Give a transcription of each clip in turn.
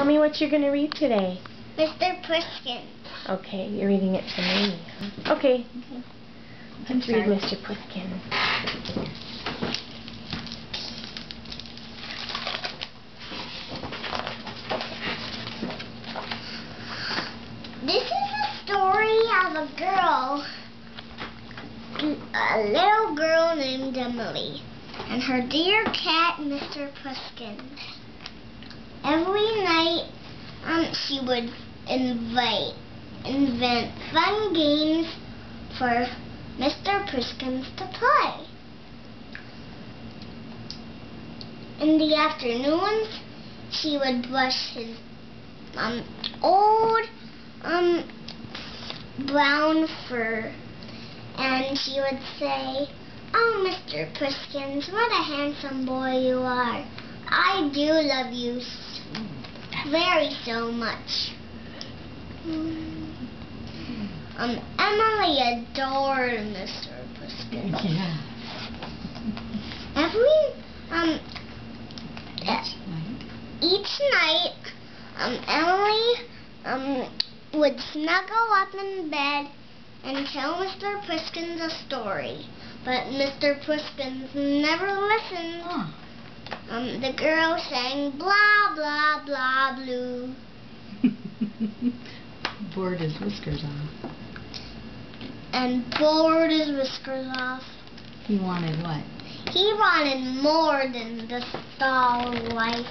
Tell me what you're going to read today. Mr. Pusskins. Okay, you're reading it to me. Okay. Let's read Mr. Pusskins. This is a story of a little girl named Emily, and her dear cat, Mr. Pusskins. Every night, she would invent fun games for Mr. Pusskins to play. In the afternoons, she would brush his old brown fur, and she would say, "Oh, Mr. Pusskins, what a handsome boy you are. I do love you very so much." Emily adored Mr. Pusskins. Yeah. Each night, Emily would snuggle up in bed and tell Mr. Pusskins a story, but Mr. Pusskins never listened. Oh. The girl sang blah blah blah blue. Bored his whiskers off. And bored his whiskers off. He wanted what? He wanted more than the stall life.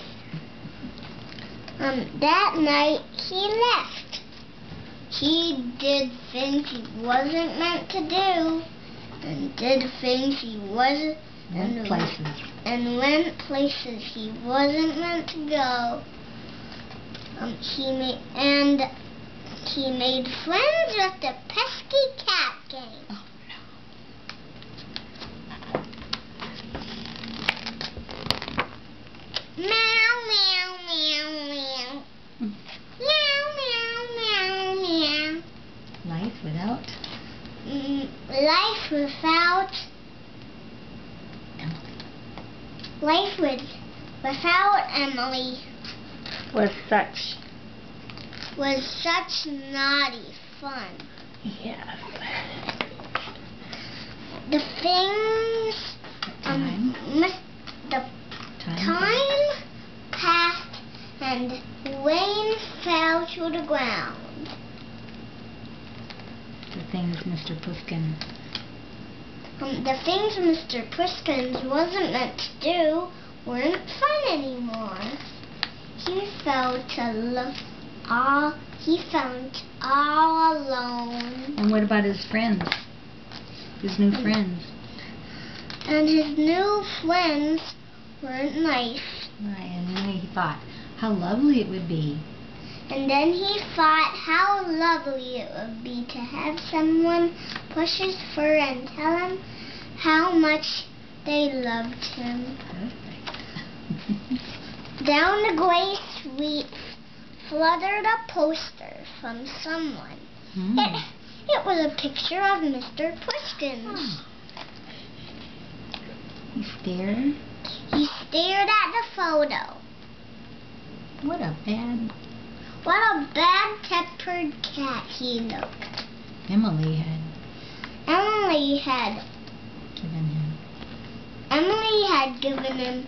That night he left. He did things he wasn't meant to do, and did things he wasn't, and went places he wasn't meant to go. He made friends with the pesky cat gang. Oh no. Meow, meow, meow, meow. Meow, meow, meow, meow. Life without Emily. Life without Emily was such naughty fun. Yes. The things, time passed and rain fell to the ground. the things Mr. Puskin. The things Mr. Pusskins wasn't meant to do weren't fun anymore. He felt all alone. And what about his friends? His new friends? And his new friends weren't nice. Right, and then he thought how lovely it would be. And then he thought how lovely it would be to have someone push his fur and tell him how much they loved him. Perfect. Down the gray street fluttered a poster from someone. It was a picture of Mr. Pusskins. Oh. He stared? He stared at the photo. What a bad-tempered cat he looked. Emily had given him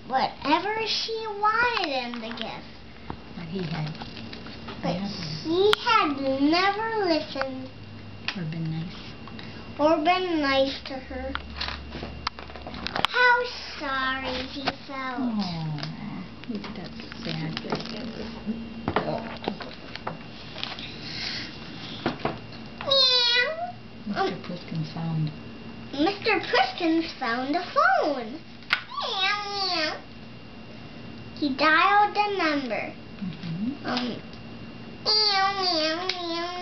whatever she wanted him to give. But he had never listened or been nice to her. How sorry he felt. Oh, look at that sad Mr. Pusskins found a phone. Meow, meow. He dialed the number. Meow, meow, meow.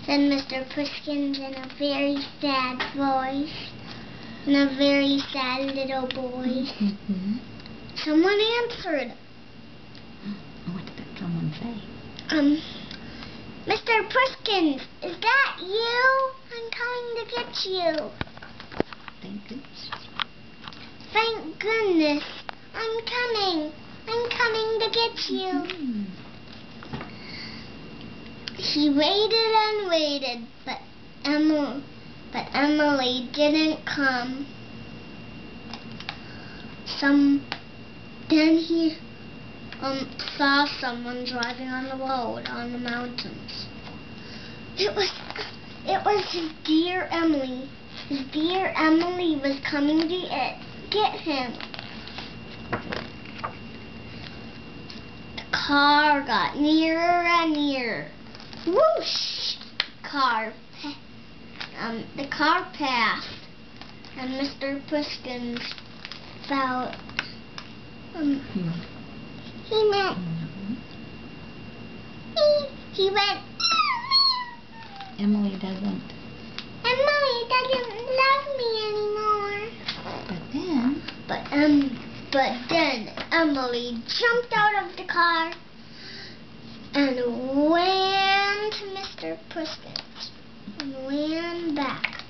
Said Mr. Pusskins in a very sad voice. And a very sad little boy. Someone answered. What did that someone say? Mr. Pusskins, is that you? I'm coming to get you. Thank goodness. Thank goodness. I'm coming. I'm coming to get you. He waited and waited, but Emily didn't come. Then he saw someone driving on the road on the mountains. It was his dear Emily. His dear Emily was coming to get him. The car got nearer and nearer. Whoosh! The car passed, and Mr. Pusskins felt. He went. Emily doesn't. Emily doesn't love me anymore. But then Emily jumped out of the car and ran to Mr. Pusskins and ran back.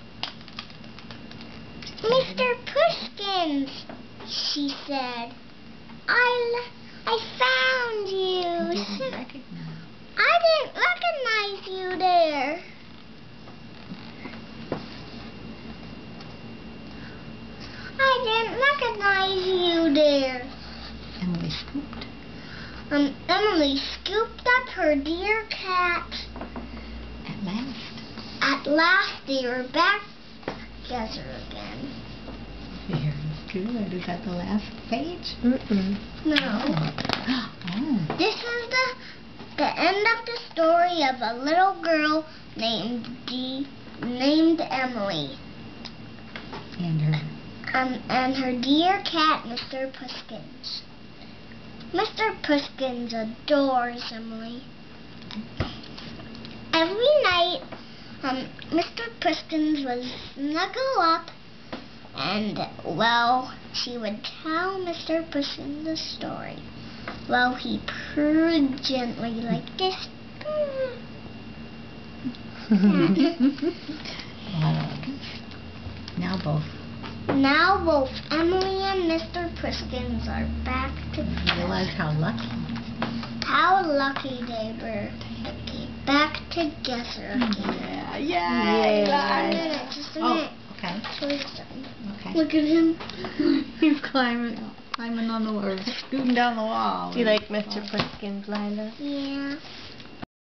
Mr. Pusskins, she said, I found you. I didn't recognize you there. Emily scooped. Emily scooped up her dear cat. At last they were back together again. Very good. Is that the last page? No. Oh. This is the end of the story of a little girl named Emily. And her dear cat, Mr. Pusskins. Mr. Pusskins adores Emily. Every night, Mr. Pusskins would snuggle up and, she would tell Mr. Pusskins a story. He purred gently like this. Now both Emily and Mr. Pusskins are back together. Realize how lucky. How lucky they were to get back together again. Yeah. Just a minute. Okay. Okay. Look at him. He's climbing on the wall, scooting down the wall. Do you like Mr. Pusskins, Lila? Yeah.